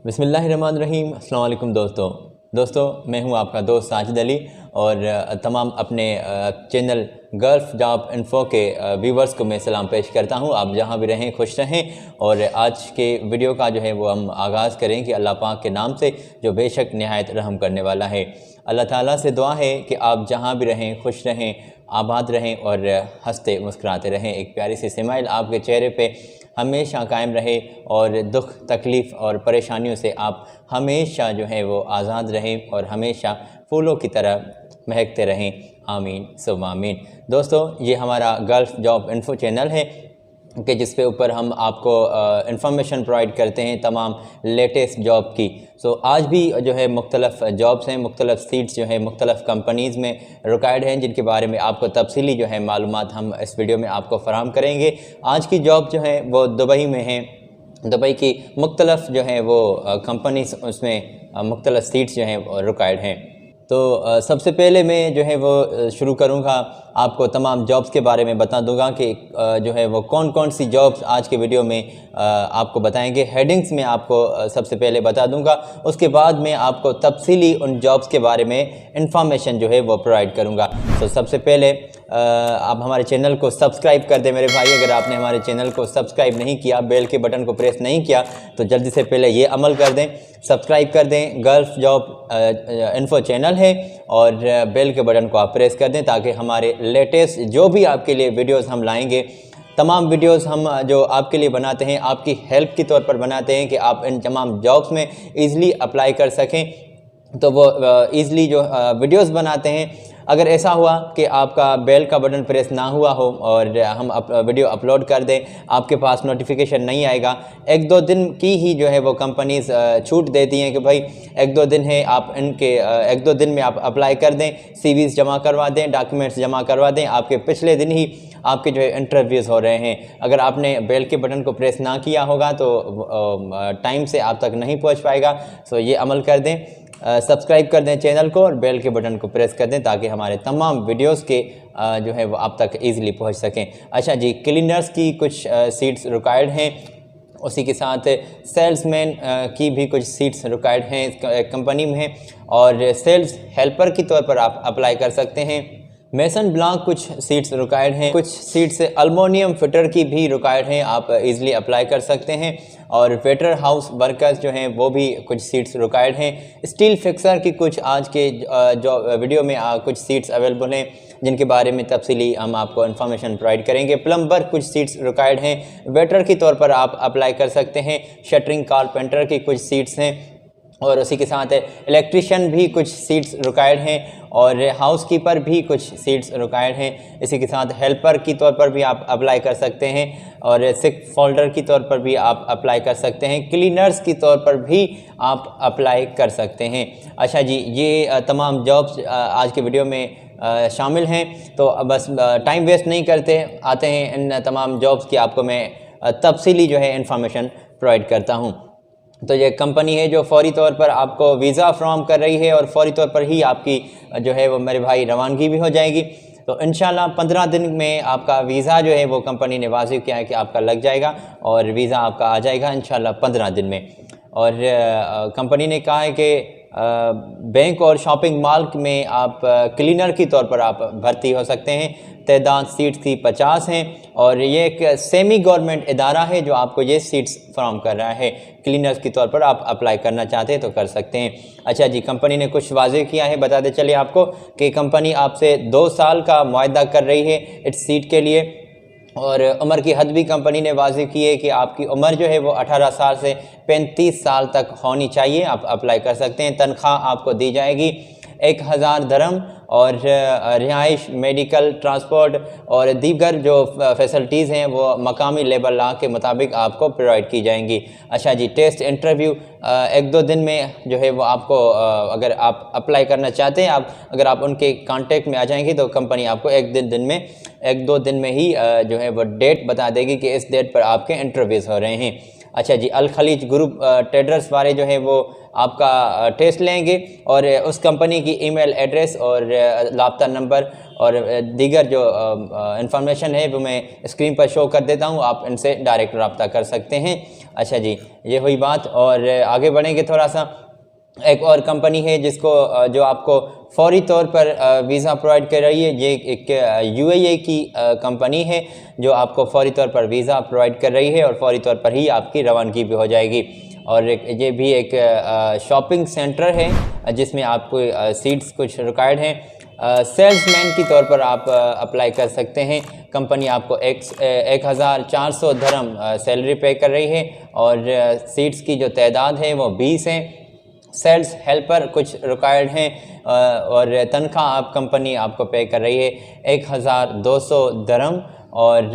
बिस्मिल्लाहिर्रहमानिर्रहीम। अस्सलाम वालेकुम दोस्तों, मैं हूं आपका दोस्त साजिद अली और तमाम अपने चैनल गल्फ़ जॉब इन्फ़ो के व्यूवर्स को मैं सलाम पेश करता हूं। आप जहां भी रहें खुश रहें। और आज के वीडियो का जो है वो हम आगाज़ करें कि अल्लाह पाक के नाम से जो बेशक निहायत रहम करने वाला है। अल्लाह ताला से दुआ है कि आप जहां भी रहें खुश रहें, आबाद रहें और हंसते मुस्कुराते रहें। एक प्यारी सी स्माइल आपके चेहरे पे हमेशा कायम रहे और दुख तकलीफ़ और परेशानियों से आप हमेशा जो है वो आज़ाद रहें और हमेशा फूलों की तरह महकते रहें। आमीन सुम्मा आमीन। दोस्तों, ये हमारा गल्फ़ जॉब इन्फ़ो चैनल है कि जिस पे ऊपर हम आपको इंफॉर्मेशन प्रोवाइड करते हैं तमाम लेटेस्ट जॉब की। आज भी जो है मुख्तलिफ़ जॉब्स हैं, मुख्तलिफ़ सीट्स जो है मुख्तलिफ़ कंपनीज़ में रिक्वायर्ड हैं, जिनके बारे में आपको तफसीली जो है मालूमात हम इस वीडियो में आपको फ़राहम करेंगे। आज की जॉब जो है वो दुबई में है। दुबई की मुख्तलिफ़ जो है वो कंपनीज़, उसमें मुख्तलिफ़ सीट्स जो हैं रिक्वायर्ड हैं। तो सबसे पहले मैं जो है वो शुरू करूँगा, आपको तमाम जॉब्स के बारे में बता दूंगा कि जो है वो कौन कौन सी जॉब्स आज के वीडियो में आपको बताएंगे। हेडिंग्स में आपको सबसे पहले बता दूंगा, उसके बाद मैं आपको तफसीली उन जॉब्स के बारे में इंफॉर्मेशन जो है वो प्रोवाइड करूंगा। तो सबसे पहले आप हमारे चैनल को सब्सक्राइब कर दें मेरे भाई। अगर आपने हमारे चैनल को सब्सक्राइब नहीं किया, बेल के बटन को प्रेस नहीं किया, तो जल्दी से पहले ये अमल कर दें, सब्सक्राइब कर दें। गल्फ़ जॉब इन्फ़ो चैनल है और बेल के बटन को आप प्रेस कर दें ताकि हमारे लेटेस्ट जो भी आपके लिए वीडियोस हम लाएंगे, तमाम वीडियोस हम जो आपके लिए बनाते हैं आपकी हेल्प के तौर पर बनाते हैं कि आप इन तमाम जॉब्स में ईज़िली अप्लाई कर सकें। तो वो ईज़िली जो वीडियोस बनाते हैं, अगर ऐसा हुआ कि आपका बेल का बटन प्रेस ना हुआ हो और हम वीडियो अपलोड कर दें, आपके पास नोटिफिकेशन नहीं आएगा। एक दो दिन की ही जो है वो कंपनीज़ छूट देती हैं कि भाई एक दो दिन है, आप इनके एक दो दिन में आप अप्लाई कर दें, सीवीज़ जमा करवा दें, डॉक्यूमेंट्स जमा करवा दें। आपके पिछले दिन ही आपके जो है इंटरव्यूज़ हो रहे हैं। अगर आपने बेल के बटन को प्रेस ना किया होगा तो टाइम से आप तक नहीं पहुँच पाएगा। सो ये अमल कर दें, सब्सक्राइब कर दें चैनल को और बेल के बटन को प्रेस कर दें ताकि हमारे तमाम वीडियोस के जो है वो आप तक ईज़िली पहुंच सकें। अच्छा जी, क्लीनर्स की कुछ सीट्स रिक्वायर्ड हैं, उसी के साथ सेल्समैन की भी कुछ सीट्स रिक्वायर्ड हैं कंपनी में, और सेल्स हेल्पर के तौर पर आप अप्लाई कर सकते हैं। मेसन ब्लॉक कुछ सीट्स रिक्वायर्ड हैं, कुछ सीट्स एल्युमिनियम फिटर की भी रिक्वायर्ड हैं, आप इजीली अप्लाई कर सकते हैं। और वेटर हाउस वर्कर्स जो हैं वो भी कुछ सीट्स रिक्वायर्ड हैं। स्टील फिक्सर की कुछ आज के जो वीडियो में कुछ सीट्स अवेलेबल हैं, जिनके बारे में तफसीली हम आपको इन्फॉर्मेशन प्रोवाइड करेंगे। प्लम्बर कुछ सीट्स रिक्वायर्ड हैं, वेटर के तौर पर आप अप्लाई कर सकते हैं। शटरिंग कारपेंटर की कुछ सीट्स हैं, और उसी के साथ इलेक्ट्रिशियन भी कुछ सीट्स रिक्वायर्ड हैं, और हाउसकीपर भी कुछ सीट्स रिक्वायर्ड हैं। इसी के साथ हेल्पर की तौर पर भी आप अप्लाई कर सकते हैं, और सिक फोल्डर की तौर पर भी आप अप्लाई कर सकते हैं। क्लीनर्स की तौर पर भी आप अप्लाई कर सकते हैं। अच्छा जी, ये तमाम जॉब्स आज के वीडियो में शामिल हैं। तो बस टाइम वेस्ट नहीं करते, आते हैं इन तमाम जॉब्स की आपको मैं तफसीली जो है इंफॉर्मेशन प्रोवाइड करता हूँ। तो ये कंपनी है जो फ़ौरी तौर पर आपको वीज़ा फ्राहम कर रही है, और फ़ौरी तौर पर ही आपकी जो है वो मेरे भाई रवानगी भी हो जाएगी। तो इंशाल्लाह 15 दिन में आपका वीज़ा जो है वो कंपनी ने वाजिब किया है कि आपका लग जाएगा, और वीज़ा आपका आ जाएगा इंशाल्लाह 15 दिन में। और कंपनी ने कहा है कि बैंक और शॉपिंग मॉल में आप क्लीनर की तौर पर आप भर्ती हो सकते हैं। तादाद सीट्स की 50 हैं, और ये एक सेमी गवर्नमेंट इदारा है जो आपको ये सीट्स फराहम कर रहा है। क्लीनर्स की तौर पर आप अप्लाई करना चाहते हैं तो कर सकते हैं। अच्छा जी, कंपनी ने कुछ वाज़े किया है, बताते चलिए आपको कि कंपनी आपसे 2 साल का मुआहदा कर रही है इस सीट के लिए। और उम्र की हद भी कंपनी ने वाज़ेह की है कि आपकी उम्र जो है वो 18 साल से 35 साल तक होनी चाहिए, आप अप्लाई कर सकते हैं। तनख्वाह आपको दी जाएगी 1000 दरम, और रिहाइश, मेडिकल, ट्रांसपोर्ट और दीगर जो फैसिलिटीज़ हैं वो मकामी लेबर लॉ के मुताबिक आपको प्रोवाइड की जाएंगी। अच्छा जी, टेस्ट इंटरव्यू एक दो दिन में जो है वो आपको अगर आप अप्लाई करना चाहते हैं, अगर आप उनके कांटेक्ट में आ जाएंगे तो कंपनी आपको एक दो दिन में ही जो है वो डेट बता देगी कि इस डेट पर आपके इंटरव्यूज़ हो रहे हैं। अच्छा जी, अल खलीज ग्रुप ट्रेडर्स वाले जो है वो आपका टेस्ट लेंगे, और उस कंपनी की ईमेल एड्रेस और लापता नंबर और दीगर जो इंफॉर्मेशन है वो मैं स्क्रीन पर शो कर देता हूँ, आप इनसे डायरेक्ट रब्ता कर सकते हैं। अच्छा जी, ये हुई बात। और आगे बढ़ेंगे थोड़ा सा। एक और कंपनी है जिसको जो आपको फौरी तौर पर वीज़ा प्रोवाइड कर रही है। ये एक UAE की कंपनी है जो आपको फौरी तौर पर वीज़ा प्रोवाइड कर रही है और फौरी तौर पर ही आपकी रवानगी भी हो जाएगी। और ये भी एक शॉपिंग सेंटर है जिसमें आपको सीट्स कुछ रिक्वायर्ड हैं। सेल्समैन की तौर पर आप अप्लाई कर सकते हैं। कंपनी आपको 1400 दिरहम सैलरी पे कर रही है और सीट्स की जो तादाद है वो 20 हैं। सेल्स हेल्पर कुछ रिक्वायर्ड हैं और तनख्वाह आप कंपनी आपको पे कर रही है 1200 दिरहम और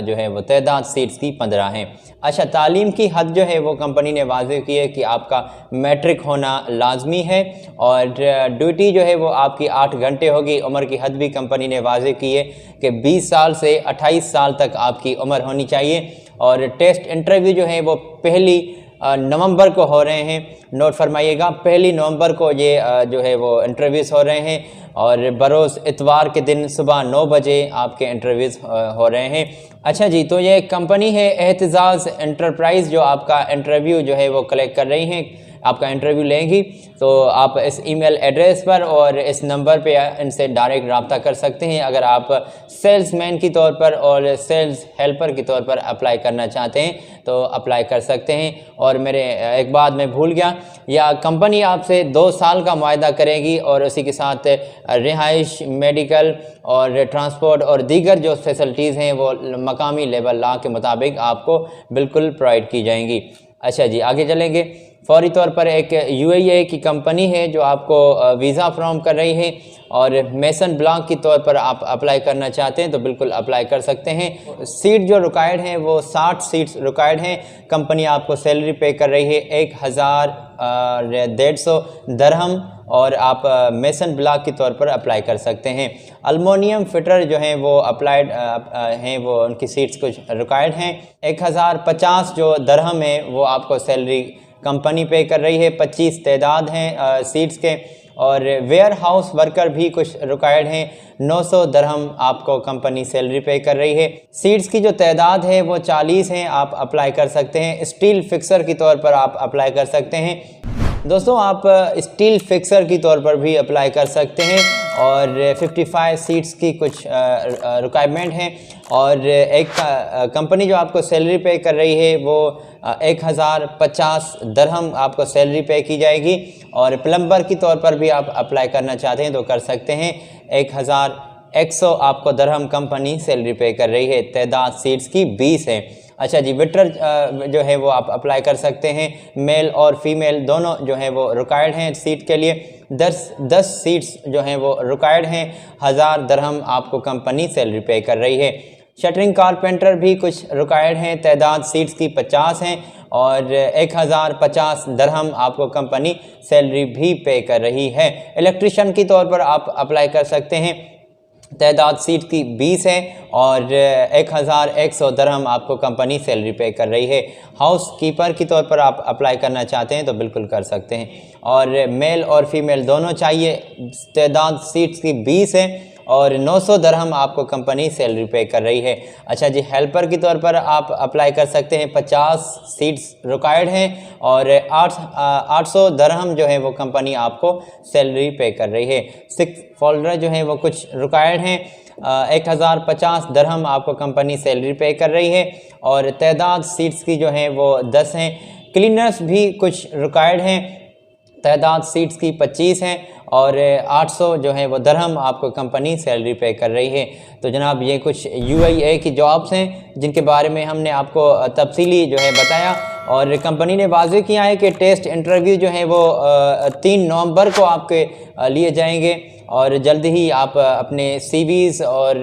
जो है वो तादाद सीट्स की 15 हैं। अच्छा, तालीम की हद जो है वो कंपनी ने वाज़ेह की है कि आपका मैट्रिक होना लाजमी है और ड्यूटी जो है वो आपकी 8 घंटे होगी। उम्र की हद भी कंपनी ने वाज़ेह की है कि 20 साल से 28 साल तक आपकी उम्र होनी चाहिए। और टेस्ट इंटरव्यू जो है वो 1 नवंबर को हो रहे हैं। नोट फरमाइएगा, 1 नवंबर को ये जो है वो इंटरव्यूज़ हो रहे हैं और बरोज़ इतवार के दिन सुबह 9 बजे आपके इंटरव्यूज़ हो रहे हैं। अच्छा जी, तो ये कंपनी है एहतिजाज़ एंटरप्राइज़ जो आपका इंटरव्यू जो है वो कलेक्ट कर रही हैं, आपका इंटरव्यू लेंगी। तो आप इस ईमेल एड्रेस पर और इस नंबर पे इनसे डायरेक्ट रब्ता कर सकते हैं अगर आप सेल्समैन की तौर पर और सेल्स हेल्पर की तौर पर अप्लाई करना चाहते हैं तो अप्लाई कर सकते हैं। और मेरे एक बात मैं भूल गया, या कंपनी आपसे 2 साल का मुआहदा करेगी और उसी के साथ रिहाइश, मेडिकल और ट्रांसपोर्ट और दीगर जो फैसिलिटीज़ हैं वो मकामी लेवल लॉ के मुताबिक आपको बिल्कुल प्रोवाइड की जाएंगी। अच्छा जी, आगे चलेंगे। फौरी तौर पर एक UAE की कंपनी है जो आपको वीज़ा फ्राहम कर रही है और मेसन ब्लॉक की तौर पर आप अप्लाई करना चाहते हैं तो बिल्कुल अप्लाई कर सकते हैं। सीट जो रिक्वायर्ड हैं वो 60 सीट्स रिक्वायर्ड हैं। कंपनी आपको सैलरी पे कर रही है 1150 दिरहम और आप मेसन ब्लॉक के तौर पर अप्लाई कर सकते हैं। अल्मोनियम फिटर जो हैं वो अप्लाइड हैं, वो उनकी सीट्स कुछ रिक्वायर्ड हैं। 1050 जो दिरहम है वो आपको सैलरी कंपनी पे कर रही है। 25 तादाद हैं सीट्स के। और वेयर हाउस वर्कर भी कुछ रिक्वायर्ड हैं। 900 दिरहम आपको कंपनी सैलरी पे कर रही है। सीट्स की जो तादाद है वो 40 हैं, आप अप्लाई कर सकते हैं। स्टील फिक्सर की तौर पर आप अप्लाई कर सकते हैं। दोस्तों, आप स्टील फिक्सर की तौर पर भी अप्लाई कर सकते हैं और 55 सीट्स की कुछ रिक्वायरमेंट हैं। और एक कंपनी जो आपको सैलरी पे कर रही है वो 1050 दिरहम आपको सैलरी पे की जाएगी। और प्लम्बर की तौर पर भी आप अप्लाई करना चाहते हैं तो कर सकते हैं। 1100 आपको दिरहम कंपनी सैलरी पे कर रही है। तादाद सीट्स की 20 है। अच्छा जी, वेटर जो है वो आप अप्लाई कर सकते हैं। मेल और फीमेल दोनों जो है वो रिक्वायर्ड हैं सीट के लिए। 10 सीट्स जो हैं वो रिक्वायर्ड हैं। 1000 दिरहम आपको कंपनी सैलरी पे कर रही है। शटरिंग कारपेंटर भी कुछ रिक्वायर्ड हैं। तादाद सीट्स की 50 हैं और 1050 दिरहम आपको कंपनी सैलरी भी पे कर रही है। इलेक्ट्रिशियन की तौर पर आप अप्लाई कर सकते हैं। तादाद सीट की 20 है और 1100 दिरहम आपको कंपनी सैलरी पे कर रही है। हाउस कीपर की तौर पर आप अप्लाई करना चाहते हैं तो बिल्कुल कर सकते हैं। और मेल और फीमेल दोनों चाहिए। तादाद सीट्स की 20 है और 900 दिरहम आपको कंपनी सैलरी पे कर रही है। अच्छा जी, हेल्पर की तौर पर आप अप्लाई कर सकते हैं। 50 सीट्स रिक्वायर्ड हैं और 800 दिरहम जो है वो कंपनी आपको सैलरी पे कर रही है। 6 फोल्डर जो है वो कुछ रिक्वायर्ड हैं। 1050 दिरहम आपको कंपनी सैलरी पे कर रही है और तादाद सीट्स की जो है वो 10 हैं। क्लीनर्स भी कुछ रिक्वायर्ड हैं। तादाद सीट्स की 25 हैं और 800 जो है वो दिरहम आपको कंपनी सैलरी पे कर रही है। तो जनाब, ये कुछ UAE की जॉब्स हैं जिनके बारे में हमने आपको तफसीली जो है बताया। और कंपनी ने वाज़ेह किया है कि टेस्ट इंटरव्यू जो है वो 3 नवंबर को आपके लिए जाएंगे और जल्द ही आप अपने CVs और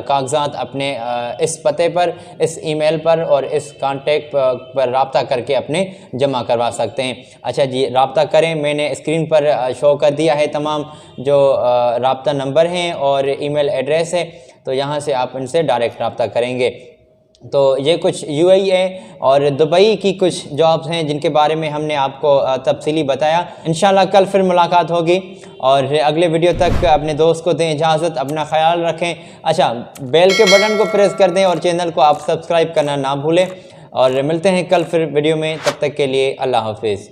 कागजात अपने इस पते पर, इस ईमेल पर और इस कांटेक्ट पर रब्ता करके अपने जमा करवा सकते हैं। अच्छा जी, रब्ता करें। मैंने स्क्रीन पर शो कर दिया है तमाम जो रब्ता नंबर हैं और ईमेल एड्रेस है, तो यहाँ से आप इनसे डायरेक्ट रब्ता करेंगे। तो ये कुछ UAE और दुबई की कुछ जॉब्स हैं जिनके बारे में हमने आपको तफसीली बताया। इंशाल्लाह कल फिर मुलाकात होगी और अगले वीडियो तक अपने दोस्त को दें इजाज़त। अपना ख्याल रखें। अच्छा, बेल के बटन को प्रेस कर दें और चैनल को आप सब्सक्राइब करना ना भूलें। और मिलते हैं कल फिर वीडियो में, तब तक के लिए अल्लाह हाफिज़।